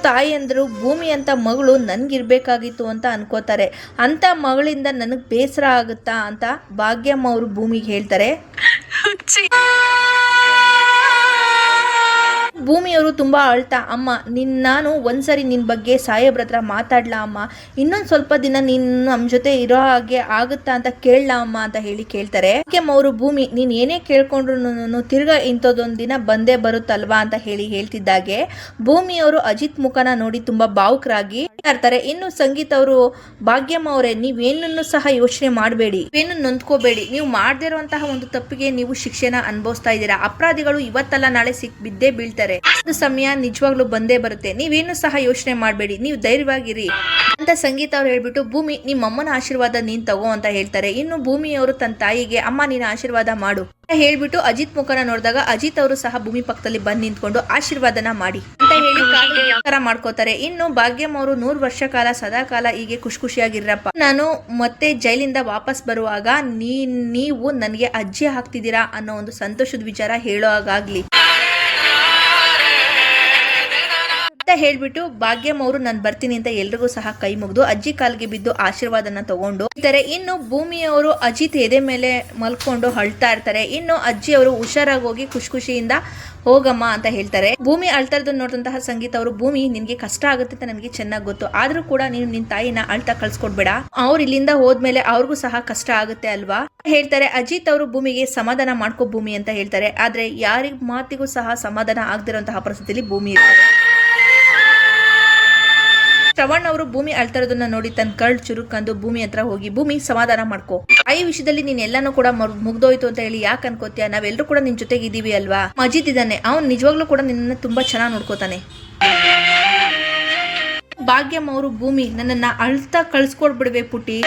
S1: ತಾಯಿ ಅಂದ್ರು ಭೂಮಿ ಅಂತ ಮಗಳು ನನ್ಗಿರ್ಬೇಕಾಗಿತ್ತು ಅಂತ ಅನ್ಕೋತಾರೆ. ಅಂತ ಮಗಳಿಂದ ನನಗ್ ಬೇಸರ ಆಗುತ್ತಾ ಅಂತ ಭಾಗ್ಯಮ್ಮ ಅವರು ಭೂಮಿಗೆ ಹೇಳ್ತಾರೆ. ಭೂಮಿಯವರು ತುಂಬಾ ಅಳ್ತಾ, ಅಮ್ಮ ನಾನು ಒಂದ್ಸರಿ ನಿನ್ ಬಗ್ಗೆ ಸಾಹೇಬ್ರ ಹತ್ರ ಮಾತಾಡ್ಲಾ ಅಮ್ಮ, ಇನ್ನೊಂದ್ ಸ್ವಲ್ಪ ದಿನ ನೀನು ನಮ್ ಜೊತೆ ಇರೋ ಹಾಗೆ ಆಗುತ್ತಾ ಅಂತ ಕೇಳಲಾ ಅಮ್ಮ ಅಂತ ಹೇಳಿ ಕೇಳ್ತಾರೆ. ಅವರು ಭೂಮಿ ನೀನ್ ಏನೇ ಕೇಳ್ಕೊಂಡ್ರು ತಿರ್ಗಾ ಇಂಥದ್ದೊಂದ್ ದಿನ ಬಂದೇ ಬರುತ್ತಲ್ವಾ ಅಂತ ಹೇಳ್ತಿದ್ದಾಗೆ ಭೂಮಿಯವರು ಅಜಿತ್ ಮುಖನ ನೋಡಿ ತುಂಬಾ ಭಾವುಕರಾಗಿ ಇರ್ತಾರೆ. ಇನ್ನು ಸಂಗೀತ ಅವರು, ಭಾಗ್ಯಮ್ಮ ಅವರೇ ನೀವೇನನ್ನು ಸಹ ಯೋಚನೆ ಮಾಡಬೇಡಿ, ಏನು ನೊಂದ್ಕೋಬೇಡಿ, ನೀವು ಮಾಡದೇ ಇರುವಂತಹ ಒಂದು ತಪ್ಪಿಗೆ ನೀವು ಶಿಕ್ಷೆನ ಅನುಭವಿಸ್ತಾ ಇದ್ದೀರಾ. ಅಪರಾಧಿಗಳು ಇವತ್ತಲ್ಲ ನಾಳೆ ಬಿದ್ದೇ ಬೀಳ್ತಾರೆ. ಒಂದು ಸಮಯ ನಿಜವಾಗ್ಲೂ ಬಂದೇ ಬರುತ್ತೆ, ನೀವೇನು ಸಹ ಯೋಚನೆ ಮಾಡಬೇಡಿ, ನೀವು ಧೈರ್ಯವಾಗಿರಿ ಅಂತ ಸಂಗೀತ ಅವ್ರು ಹೇಳ್ಬಿಟ್ಟು, ಭೂಮಿ ನಿಮ್ಮ ಅಮ್ಮನ ಆಶೀರ್ವಾದ ನೀನ್ ತಗೋ ಅಂತ ಹೇಳ್ತಾರೆ. ಇನ್ನು ಭೂಮಿಯವರು ತನ್ನ ತಾಯಿಗೆ, ಅಮ್ಮ ನೀನು ಆಶೀರ್ವಾದ ಮಾಡು ಹೇಳ್ಬಿಟ್ಟು ಅಜಿತ್ ಮುಖನ ನೋಡಿದಾಗ ಅಜಿತ್ ಅವರು ಸಹ ಭೂಮಿ ಪಕ್ಕದಲ್ಲಿ ಬಂದು ನಿಂತ್ಕೊಂಡು ಆಶೀರ್ವಾದನ ಮಾಡಿ ಅಂತ ಹೇಳಿ ಮಾಡ್ಕೋತಾರೆ. ಇನ್ನು ಭಾಗ್ಯಮ್ಮ ಅವರು 100 ವರ್ಷ ಕಾಲ ಸದಾಕಾಲ ಹೀಗೆ ಖುಷಿಯಾಗಿರಪ್ಪ, ನಾನು ಮತ್ತೆ ಜೈಲಿಂದ ವಾಪಸ್ ಬರುವಾಗ ನೀವು ನನಗೆ ಅಜ್ಜಿ ಆಗ್ತಿದ್ದೀರಾ ಅನ್ನೋ ಒಂದು ಸಂತೋಷದ ವಿಚಾರ ಹೇಳೋ ಹಾಗಾಗ್ಲಿ ಹೇಳ್ಬಿಟ್ಟು ಭಾಗ್ಯಮ್ಮ ಅವರು ನಾನು ಬರ್ತೀನಿ ಅಂತ ಎಲ್ರಿಗೂ ಸಹ ಕೈ ಮುಗಿದು ಅಜ್ಜಿ ಕಾಲ್ಗೆ ಬಿದ್ದು ಆಶೀರ್ವಾದನ ತಗೊಂಡು ಇರ್ತಾರೆ. ಇನ್ನು ಭೂಮಿಯವರು ಅಜಿತ್ ಎದೆ ಮೇಲೆ ಮಲ್ಕೊಂಡು ಅಳ್ತಾ ಇರ್ತಾರೆ. ಇನ್ನು ಅಜ್ಜಿ ಅವರು ಹುಷಾರಾಗಿ ಹೋಗಿ ಖುಷಿಯಿಂದ ಹೋಗಮ್ಮ ಅಂತ ಹೇಳ್ತಾರೆ. ಭೂಮಿ ಅಳ್ತಾ ಇರೋದನ್ನ ನೋಡಿದಂತಹ ಸಂಗೀತ ಅವರು, ಭೂಮಿ ನಿನ್ಗೆ ಕಷ್ಟ ಆಗುತ್ತೆ ಅಂತ ನನಗೆ ಚೆನ್ನಾಗಿ ಗೊತ್ತು, ಆದ್ರೂ ಕೂಡ ನೀನು ನಿನ್ ತಾಯಿನ ಅಳ್ತಾ ಕಳ್ಸ್ಕೊಡ್ಬೇಡ, ಅವ್ರು ಇಲ್ಲಿಂದ ಹೋದ್ಮೇಲೆ ಅವ್ರಿಗೂ ಸಹ ಕಷ್ಟ ಆಗುತ್ತೆ ಅಲ್ವಾ ಹೇಳ್ತಾರೆ. ಅಜಿತ್ ಅವರು ಭೂಮಿಗೆ ಸಮಾಧಾನ ಮಾಡ್ಕೋ ಭೂಮಿ ಅಂತ ಹೇಳ್ತಾರೆ. ಆದ್ರೆ ಯಾರಿಗ ಮಾತಿಗೂ ಸಹ ಸಮಾಧಾನ ಆಗದಿರುವಂತಹ ಪರಿಸ್ಥಿತಿಯಲ್ಲಿ ಭೂಮಿ ಇರ್ತಾರೆ. ಶ್ರವಣ್ ಅವರು ಭೂಮಿ ಅಳ್ತಾ ಇರೋದನ್ನ ನೋಡಿ ತನ್ನ ಕರ್ಳ್ ಚುರುಕಂದು ಭೂಮಿ ಹತ್ರ ಹೋಗಿ, ಭೂಮಿ ಸಮಾಧಾನ ಮಾಡ್ಕೋ, ಈ ವಿಷಯದಲ್ಲಿ ನೀನ್ ಎಲ್ಲಾನು ಕೂಡ ಮುಗ್ದೋಯ್ತು ಅಂತ ಹೇಳಿ ಯಾಕೆ ಅನ್ಕೋತೀಯ, ನಾವೆಲ್ಲರೂ ಕೂಡ ನಿನ್ ಜೊತೆಗೆ ಇದೀವಿ ಅಲ್ವಾ. ಅಜಿತ್ ಇದ್ದಾನೆ, ಅವ್ನು ನಿಜವಾಗ್ಲೂ ಕೂಡ ನಿನ್ನ ತುಂಬಾ ಚೆನ್ನಾಗಿ ನೋಡ್ಕೋತಾನೆ. ಭಾಗ್ಯಮ್ಮ ಅವರು, ಭೂಮಿ ನನ್ನನ್ನ ಅಳ್ತಾ ಕಳ್ಸ್ಕೊಡ್ಬಿಡ್ವೆ ಪುಟಿ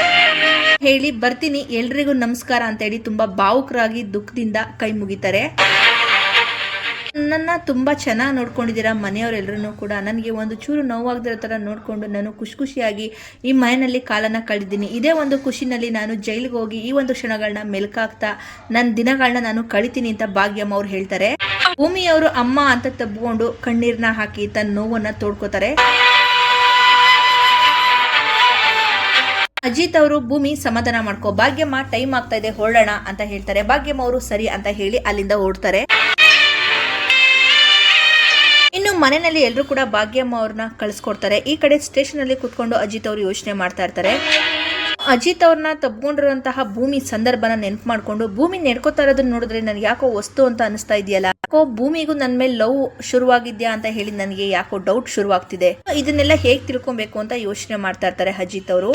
S1: ಹೇಳಿ ಬರ್ತೀನಿ, ಎಲ್ರಿಗೂ ನಮಸ್ಕಾರ ಅಂತ ಹೇಳಿ ತುಂಬಾ ಭಾವುಕರಾಗಿ ದುಃಖದಿಂದ ಕೈ ಮುಗಿತಾರೆ. ನನ್ನ ತುಂಬಾ ಚೆನ್ನಾಗಿ ನೋಡ್ಕೊಂಡಿದ್ದೀರಾ ಮನೆಯವರೆಲ್ಲರೂ ಕೂಡ, ನನಗೆ ಒಂದು ಚೂರು ನೋವಾಗದಿರೋ ತರ ನೋಡ್ಕೊಂಡು ನಾನು ಖುಷಿಯಾಗಿ ಈ ಮನೆಯಲ್ಲಿ ಕಾಲನ ಕಳೆದಿದ್ದೀನಿ. ಇದೇ ಒಂದು ಖುಷಿನಲ್ಲಿ ನಾನು ಜೈಲಿಗೆ ಹೋಗಿ ಈ ಒಂದು ಕ್ಷಣಗಳನ್ನ ಮೆಲ್ಕಾಗ್ತಾ ನನ್ನ ದಿನಗಳನ್ನ ನಾನು ಕಳಿತೀನಿ ಅಂತ ಭಾಗ್ಯಮ್ಮ ಅವ್ರು ಹೇಳ್ತಾರೆ. ಭೂಮಿಯವರು ಅಮ್ಮ ಅಂತ ತಬ್ಕೊಂಡು ಕಣ್ಣೀರ್ನ ಹಾಕಿ ತನ್ನ ನೋವನ್ನ ತೋಡ್ಕೋತಾರೆ. ಅಜಿತ್ ಅವರು, ಭೂಮಿ ಸಮಾಧಾನ ಮಾಡ್ಕೋ, ಭಾಗ್ಯಮ್ಮ ಟೈಮ್ ಆಗ್ತಾ ಇದೆ ಹೊರಡೋಣ ಅಂತ ಹೇಳ್ತಾರೆ. ಭಾಗ್ಯಮ್ಮ ಅವರು ಸರಿ ಅಂತ ಹೇಳಿ ಅಲ್ಲಿಂದ ಓಡ್ತಾರೆ. ಇನ್ನು ಮನೆಯಲ್ಲಿ ಎಲ್ಲರೂ ಕೂಡ ಭಾಗ್ಯಮ್ಮ ಅವ್ರನ್ನ ಕಳಿಸ್ಕೊಡ್ತಾರೆ. ಈ ಕಡೆ ಸ್ಟೇಷನ್ ಅಲ್ಲಿ ಕುತ್ಕೊಂಡು ಅಜಿತ್ ಅವರು ಯೋಚನೆ ಮಾಡ್ತಾ ಇರ್ತಾರೆ. ಅಜಿತ್ ಅವ್ರನ್ನ ತಬ್ಕೊಂಡಿರುವಂತಹ ಭೂಮಿ ಸಂದರ್ಭನ ನೆನ್ಪು ಮಾಡ್ಕೊಂಡು, ಭೂಮಿ ನಡ್ಕೋತಾ ಇರೋದನ್ನ ನೋಡಿದ್ರೆ ನನ್ಗೆ ಯಾಕೋ ವಸ್ತು ಅಂತ ಅನಿಸ್ತಾ ಇದೆಯಲ್ಲ, ಯಾಕೋ ಭೂಮಿಗೂ ನನ್ನ ಮೇಲೆ ಲವ್ ಶುರುವಾಗಿದ್ಯಾ ಅಂತ ಹೇಳಿ ನನಗೆ ಯಾಕೋ ಡೌಟ್ ಶುರುವಾಗ್ತಿದೆ, ಇದನ್ನೆಲ್ಲ ಹೇಗ್ ತಿಳ್ಕೊಬೇಕು ಅಂತ ಯೋಚನೆ ಮಾಡ್ತಾ ಇರ್ತಾರೆ ಅಜಿತ್ ಅವರು.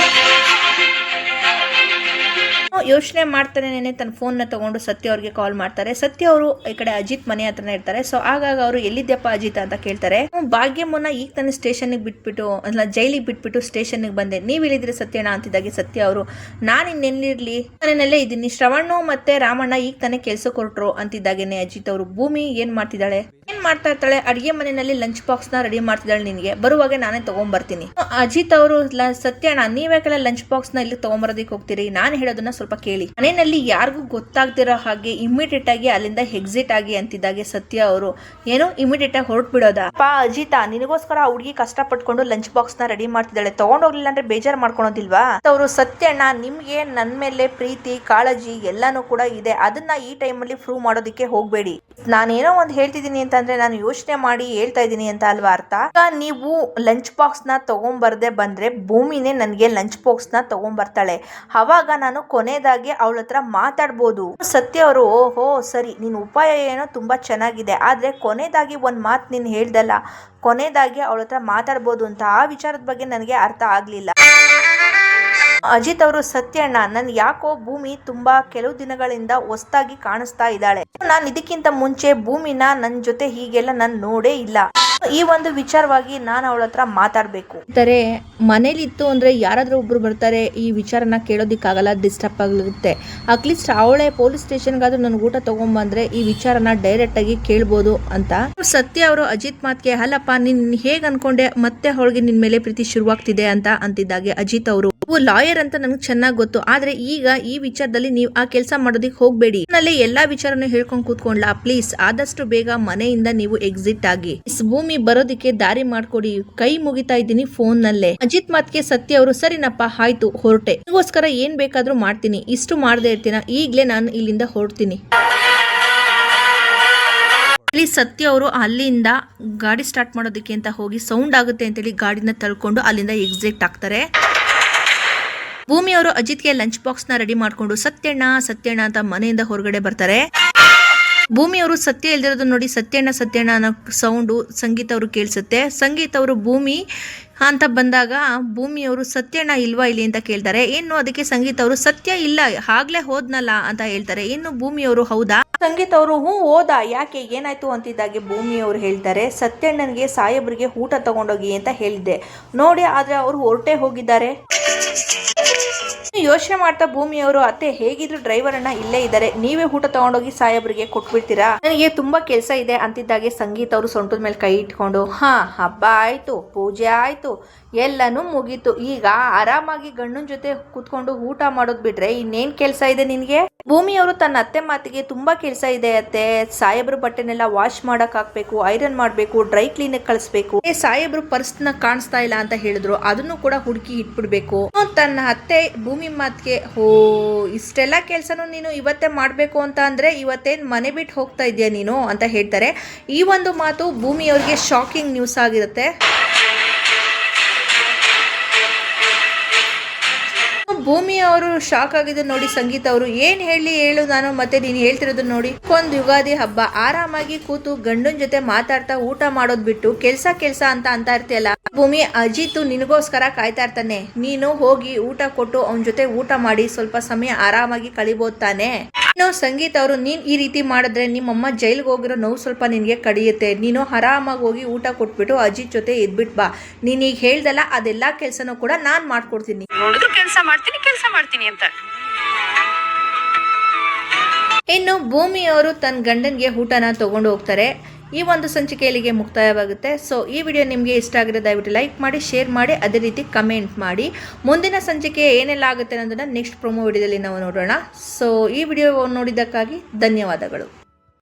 S1: ಯೋಚನೆ ಮಾಡ್ತಾನೆ ತನ್ನ ಫೋನ್ ನ ತಗೊಂಡು ಸತ್ಯ ಅವ್ರಿಗೆ ಕಾಲ್ ಮಾಡ್ತಾರೆ. ಸತ್ಯ ಅವರು ಈ ಕಡೆ ಅಜಿತ್ ಮನೆ ಹತ್ರನೇ ಇರ್ತಾರೆ. ಸೊ ಆಗಾಗ ಅವರು ಎಲ್ಲಿದ್ಯಪ್ಪ ಅಜಿತ್ ಅಂತ ಕೇಳ್ತಾರೆ. ಭಾಗ್ಯಮ್ಮನ ಈಗ ತಾನೇ ಸ್ಟೇಷನ್ ಬಿಟ್ಬಿಟ್ಟು ಅಲ್ಲ ಜೈಲಿಗೆ ಬಿಟ್ಬಿಟ್ಟು ಸ್ಟೇಷನ್ ಬಂದೆ, ನೀವ್ ಇಲ್ಲಿದ್ರೆ ಸತ್ಯಣ್ಣ ಅಂತಿದ್ದಾಗೆ ಸತ್ಯ ಅವರು, ನಾನು ಇನ್ನೆಲ್ಲಿರ್ಲಿ ಮನೆಯಲ್ಲೇ ಇದ್ದೀನಿ, ಶ್ರವಣ್ಣು ಮತ್ತೆ ರಾಮಣ್ಣ ಈಗ ತಾನೇ ಕೆಲ್ಸಕ್ಕೆ ಹೊರಟ್ರು ಅಂತಿದ್ದಾಗೇನೆ ಅಜಿತ್ ಅವರು, ಭೂಮಿ ಏನ್ ಮಾಡ್ತಿದ್ದಾಳೆ ಏನ್ ಮಾಡ್ತಾ ಇರ್ತಾಳೆ, ಅಡಿಗೆ ಮನೆಯಲ್ಲಿ ಲಂಚ್ ಬಾಕ್ಸ್ ನ ರೆಡಿ ಮಾಡ್ತಿದ್ದಾಳೆ, ನಿನ್ಗೆ ಬರುವಾಗ ನಾನೇ ತಗೊಂಡ್ಬರ್ತೀನಿ. ಅಜಿತ್ ಅವರು ಸತ್ಯಣ್ಣ ನೀವ್ಯಾಕೆಲ್ಲ ಲಂಚ್ ಬಾಕ್ಸ್ ನ ಇಲ್ಲಿ ತಗೊಂಬರೋದಕ್ಕೆ ಹೋಗ್ತೀರಿ, ನಾನು ಹೇಳೋದನ್ನ ಸ್ವಲ್ಪ ಕೇಳಿ. ಮನೆಯಲ್ಲಿ ಯಾರಿಗೂ ಗೊತ್ತಾಗ್ದಿರೋ ಹಾಗೆ ಇಮಿಡಿಯೇಟ್ ಆಗಿ ಅಲ್ಲಿಂದ ಎಕ್ಸಿಟ್ ಆಗಿ ಅಂತಿದ್ದಾಗೆ ಸತ್ಯ ಅವರು ಏನು ಇಮಿಡಿಯೇಟ್ ಆಗಿ ಹೊರಟು ಬಿಡೋದಾ? ಅಜಿತ ನಿನಗೋಸ್ಕರ ಆ ಹುಡುಗಿ ಕಷ್ಟ ಪಟ್ಕೊಂಡು ಲಂಚ್ ಬಾಕ್ಸ್ ನ ರೆಡಿ ಮಾಡ್ತಿದ್ದಾಳೆ, ತಗೊಂಡೋಗ್ಲಿಲ್ಲ ಅಂದ್ರೆ ಬೇಜಾರು ಮಾಡ್ಕೊಳೋದಿಲ್ವಾ? ಅವರು ಸತ್ಯಣ್ಣ ನಿಮ್ಗೆ ನನ್ ಮೇಲೆ ಪ್ರೀತಿ ಕಾಳಜಿ ಎಲ್ಲಾನು ಕೂಡ ಇದೆ, ಅದನ್ನ ಈ ಟೈಮಲ್ಲಿ ಪ್ರೂವ್ ಮಾಡೋದಕ್ಕೆ ಹೋಗ್ಬೇಡಿ. ನಾನೇನೋ ಒಂದು ಹೇಳ್ತಿದ್ದೀನಿ ಅಂತಂದ್ರೆ ನಾನು ಯೋಚನೆ ಮಾಡಿ ಹೇಳ್ತಾ ಇದ್ದೀನಿ ಅಂತ ಅಲ್ವಾ ಅರ್ಥ? ನೀವು ಲಂಚ್ ಬಾಕ್ಸ್ ನ ತಗೊಂಡ್ಬರ್ದೆ ಬಂದ್ರೆ ಭೂಮಿನೇ ನನ್ಗೆ ಲಂಚ್ ಬಾಕ್ಸ್ ನ ತಗೊಂಡ್ಬರ್ತಾಳೆ, ಅವಾಗ ನಾನು ಕೊನೆಯದಾಗಿ ಅವಳ ಹತ್ರ ಮಾತಾಡ್ಬೋದು. ಸತ್ಯ ಅವರು ಓಹೋ ಸರಿ, ನಿನ್ ಉಪಾಯ ಏನೋ ತುಂಬಾ ಚೆನ್ನಾಗಿದೆ, ಆದ್ರೆ ಕೊನೆಯದಾಗಿ ಒಂದ್ ಮಾತು ನೀನ್ ಹೇಳ್ದಲ್ಲ, ಕೊನೆಯದಾಗಿ ಅವಳ ಹತ್ರ ಮಾತಾಡ್ಬೋದು ಅಂತ, ಆ ವಿಚಾರದ ಬಗ್ಗೆ ನನಗೆ ಅರ್ಥ ಆಗ್ಲಿಲ್ಲ. ಅಜಿತ್ ಅವರು ಸತ್ಯಣ್ಣ ನನ್ ಯಾಕೋ ಭೂಮಿ ತುಂಬಾ ಕೆಲವು ದಿನಗಳಿಂದ ಹೊಸದಾಗಿ ಕಾಣಿಸ್ತಾ ಇದ್ದಾಳೆ, ನಾನು ಇದಕ್ಕಿಂತ ಮುಂಚೆ ಭೂಮಿನ ನನ್ ಜೊತೆ ಹೀಗೆಲ್ಲ ನಾನು ನೋಡೇ ಇಲ್ಲ, ಈ ಒಂದು ವಿಚಾರವಾಗಿ ನಾನು ಅವಳ ಹತ್ರ ಮಾತಾಡ್ಬೇಕು. ಮನೇಲಿ ಇತ್ತು ಅಂದ್ರೆ ಯಾರಾದ್ರೂ ಒಬ್ರು ಬರ್ತಾರೆ, ಈ ವಿಚಾರನ ಕೇಳೋದಿಕ್ಕಾಗಲ್ಲ, ಡಿಸ್ಟರ್ಬ್ ಆಗಿರುತ್ತೆ. ಅಟ್ಲೀಸ್ಟ್ ಅವಳೇ ಪೊಲೀಸ್ ಸ್ಟೇಷನ್ಗಾದ್ರೂ ನನ್ ಊಟ ತಗೊಂಬಂದ್ರೆ ಈ ವಿಚಾರನ ಡೈರೆಕ್ಟ್ ಆಗಿ ಕೇಳ್ಬೋದು ಅಂತ. ಸತ್ಯ ಅವರು ಅಜಿತ್ ಮಾತ್ಗೆ ಅಲ್ಲಪ್ಪ ನೀನ್ ಹೇಗ್ ಅನ್ಕೊಂಡೆ ಮತ್ತೆ ಅವಳಿಗೆ ನಿನ್ ಮೇಲೆ ಪ್ರೀತಿ ಶುರುವಾಗ್ತಿದೆ ಅಂತ ಅಂತಿದ್ದಾಗೆ ಅಜಿತ್ ಅವರು ಲಾಯರ್ ಅಂತ ನನಗೆ ಚೆನ್ನಾಗಿ ಗೊತ್ತು, ಆದ್ರೆ ಈಗ ಈ ವಿಚಾರದಲ್ಲಿ ನೀವು ಆ ಕೆಲಸ ಮಾಡೋದಿಕ್ ಹೋಗ್ಬೇಡಿ, ನಲ್ಲಿ ಎಲ್ಲಾ ವಿಚಾರನು ಹೇಳ್ಕೊಂಡ್ ಕೂತ್ಕೊಂಡ್ಲಾ, ಪ್ಲೀಸ್ ಆದಷ್ಟು ಬೇಗ ಮನೆಯಿಂದ ನೀವು ಎಕ್ಸಿಟ್ ಆಗಿ, ಭೂಮಿ ಬರೋದಿಕ್ಕೆ ದಾರಿ ಮಾಡ್ಕೊಡಿ, ಕೈ ಮುಗಿತಾ ಇದ್ದೀನಿ ಫೋನ್ ನಲ್ಲೇ. ಅಜಿತ್ ಮಾತ್ಗೆ ಸತ್ಯ ಅವರು ಸರಿನಪ್ಪ ಆಯ್ತು ಹೊರಟೆ, ನಿಗೋಸ್ಕರ ಏನ್ ಬೇಕಾದ್ರೂ ಮಾಡ್ತೀನಿ, ಇಷ್ಟು ಮಾಡದೇ ಇರ್ತೀನ, ಈಗ್ಲೇ ನಾನು ಇಲ್ಲಿಂದ ಹೊರಡ್ತೀನಿ. ಪ್ಲೀಸ್ ಸತ್ಯ ಅವರು ಅಲ್ಲಿಂದ ಗಾಡಿ ಸ್ಟಾರ್ಟ್ ಮಾಡೋದಕ್ಕೆ ಅಂತ ಹೋಗಿ ಸೌಂಡ್ ಆಗುತ್ತೆ ಅಂತೇಳಿ ಗಾಡಿನ ತಳ್ಕೊಂಡು ಅಲ್ಲಿಂದ ಎಕ್ಸಿಟ್ ಆಗ್ತಾರೆ. ಭೂಮಿ ಅವರು ಅಜಿತ್ಗೆ ಲಂಚ್ ಬಾಕ್ಸ್ ನ ರೆಡಿ ಮಾಡ್ಕೊಂಡು ಸತ್ಯಣ್ಣ ಸತ್ಯಣ್ಣ ಅಂತ ಮನೆಯಿಂದ ಹೊರಗಡೆ ಬರ್ತಾರೆ. ಭೂಮಿ ಅವರು ಸತ್ಯ ಇಲ್ದಿರೋದು ನೋಡಿ ಸತ್ಯಣ್ಣ ಸತ್ಯಣ್ಣ ಅನ್ನೋ ಸೌಂಡು ಸಂಗೀತ ಅವರು ಕೇಳಿಸುತ್ತೆ. ಸಂಗೀತ ಅವರು ಭೂಮಿ ಅಂತ ಬಂದಾಗ ಭೂಮಿ ಅವರು ಸತ್ಯಣ್ಣ ಇಲ್ವಾ ಇಲ್ಲಿ ಅಂತ ಕೇಳ್ತಾರೆ. ಇನ್ನು ಅದಕ್ಕೆ ಸಂಗೀತ ಅವರು ಸತ್ಯ ಇಲ್ಲ ಆಗ್ಲೇ ಹೋದ್ನಲ್ಲ ಅಂತ ಹೇಳ್ತಾರೆ. ಇನ್ನು ಭೂಮಿ ಅವರು ಹೌದಾ? ಸಂಗೀತ ಅವರು ಹೋದ, ಯಾಕೆ ಏನಾಯ್ತು ಅಂತಿದ್ದಾಗೆ ಭೂಮಿ ಅವರು ಹೇಳ್ತಾರೆ, ಸತ್ಯಣ್ಣನಿಗೆ ಸಾಹೇಬ್ರಿಗೆ ಊಟ ತಗೊಂಡೋಗಿ ಅಂತ ಹೇಳಿದ್ದೆ ನೋಡಿ, ಆದ್ರೆ ಅವರು ಹೊರಟೆ ಹೋಗಿದ್ದಾರೆ. ಯೋಚನೆ ಮಾಡ್ತಾ ಭೂಮಿ ಅವರು ಅತ್ತೆ ಹೇಗಿದ್ರು ಡ್ರೈವರ್ ಅಣ್ಣ ಇಲ್ಲೇ ಇದ್ದಾರೆ, ನೀವೇ ಊಟ ತಗೊಂಡೋಗಿ ಸಾಹೇಬ್ರಿಗೆ ಕೊಟ್ಬಿಡ್ತೀರಾ, ನನಗೆ ತುಂಬಾ ಕೆಲಸ ಇದೆ ಅಂತಿದ್ದಾಗೆ ಸಂಗೀತ ಅವರು ಸೊಂಟದ ಮೇಲೆ ಕೈ ಇಟ್ಕೊಂಡು ಹಬ್ಬ ಆಯ್ತು, ಪೂಜೆ ಆಯ್ತು, ಎಲ್ಲನೂ ಮುಗೀತು, ಈಗ ಆರಾಮಾಗಿ ಗಂಡನ ಜೊತೆ ಕೂತ್ಕೊಂಡು ಊಟ ಮಾಡೋದ್ ಬಿಟ್ರೆ ಇನ್ನೇನ್ ಕೆಲಸ ಇದೆ ನಿನ್ಗೆ? ಭೂಮಿ ಅವರು ತನ್ನ ಅತ್ತೆ ಮಾತಿಗೆ ತುಂಬಾ ಕೆಲಸ ಇದೆ ಅತ್ತೆ, ಸಾಹೇಬ್ರ ಬಟ್ಟೆನೆಲ್ಲ ವಾಶ್ ಮಾಡಕ್ ಹಾಕ್ಬೇಕು, ಐರನ್ ಮಾಡ್ಬೇಕು, ಡ್ರೈ ಕ್ಲೀನ್ ಕಳಿಸ್ಬೇಕು, ಸಾಹೇಬ್ರು ಪರ್ಸ್ನ ಕಾಣಿಸ್ತಾ ಇಲ್ಲ ಅಂತ ಹೇಳಿದ್ರು ಅದನ್ನು ಕೂಡ ಹುಡುಕಿ ಇಟ್ಬಿಡ್ಬೇಕು. ತನ್ನ ಅತ್ತೆ ಭೂಮಿ ಮಾತಿಗೆ ಇಷ್ಟೆಲ್ಲ ಕೆಲ್ಸನೂ ನೀನು ಇವತ್ತೇ ಮಾಡ್ಬೇಕು ಅಂತ ಅಂದ್ರೆ ಇವತ್ತೇನ್ ಮನೆ ಬಿಟ್ಟು ಹೋಗ್ತಾ ಇದೆಯಾ ನೀನು ಅಂತ ಹೇಳ್ತಾರೆ. ಈ ಒಂದು ಮಾತು ಭೂಮಿ ಅವ್ರಿಗೆ ಶಾಕಿಂಗ್ ನ್ಯೂಸ್ ಆಗಿರುತ್ತೆ. ಭೂಮಿ ಅವರು ಶಾಕ್ ಆಗಿದ್ದು ನೋಡಿ ಸಂಗೀತ ಅವರು ಏನ್ ಹೇಳು ನಾನು, ಮತ್ತೆ ನೀನು ಹೇಳ್ತಿರೋದು ನೋಡಿ, ಒಂದು ಯುಗಾದಿ ಹಬ್ಬ ಆರಾಮಾಗಿ ಕೂತು ಗಂಡನ ಜೊತೆ ಮಾತಾಡ್ತಾ ಊಟ ಮಾಡೋದ್ ಬಿಟ್ಟು ಕೆಲ್ಸ ಅಂತ ಇರ್ತೀಯಲ್ಲ. ಭೂಮಿ ಅಜಿತ್ ನಿನಗೋಸ್ಕರ ಕಾಯ್ತಾ ಇರ್ತಾನೆ, ನೀನು ಹೋಗಿ ಊಟ ಕೊಟ್ಟು ಅವನ ಜೊತೆ ಊಟ ಮಾಡಿ ಸ್ವಲ್ಪ ಸಮಯ ಆರಾಮಾಗಿ ಕಳಿಬಹುದು ತಾನೆ. ಸಂಗೀತ ಅವರು ನೀನ್ ಈ ರೀತಿ ಮಾಡಿದ್ರೆ ನಿಮ್ಮಮ್ಮ ಜೈಲ್ಗೆ ಹೋಗಿರೋ ನೋವು ಸ್ವಲ್ಪ ನಿನ್ಗೆ ಕಡಿಯುತ್ತೆ, ನೀನು ಆರಾಮಾಗಿ ಹೋಗಿ ಊಟ ಕೊಟ್ಬಿಟ್ಟು ಅಜಿತ್ ಜೊತೆ ಇದ್ಬಿಟ್ ಬಾ, ನೀನ್ ಈಗ ಹೇಳ್ದಲ್ಲ ಅದೆಲ್ಲಾ ಕೆಲ್ಸನೂ ಕೂಡ ನಾನ್ ಮಾಡ್ಕೊಡ್ತೀನಿ, ಕೆಲಸ ಮಾಡ್ತೀನಿ ಅಂತ. ಇನ್ನು ಭೂಮಿ ಅವರು ತನ್ನ ಗಂಡನ್ಗೆ ಊಟನ ತಗೊಂಡು ಹೋಗ್ತಾರೆ. ಈ ಒಂದು ಸಂಚಿಕೆಯಲ್ಲಿಗೆ ಮುಕ್ತಾಯವಾಗುತ್ತೆ. ಸೊ ಈ ವಿಡಿಯೋ ನಿಮಗೆ ಇಷ್ಟ ಆಗಿರೋ ದಯವಿಟ್ಟು ಲೈಕ್ ಮಾಡಿ, ಶೇರ್ ಮಾಡಿ, ಅದೇ ರೀತಿ ಕಮೆಂಟ್ ಮಾಡಿ. ಮುಂದಿನ ಸಂಚಿಕೆ ಏನೆಲ್ಲ ಆಗುತ್ತೆ ಅನ್ನೋದನ್ನ ನೆಕ್ಸ್ಟ್ ಪ್ರೊಮೋ ವಿಡಿಯೋದಲ್ಲಿ ನಾವು ನೋಡೋಣ. ಸೊ ಈ ವಿಡಿಯೋ ನೋಡಿದ್ದಕ್ಕಾಗಿ ಧನ್ಯವಾದಗಳು.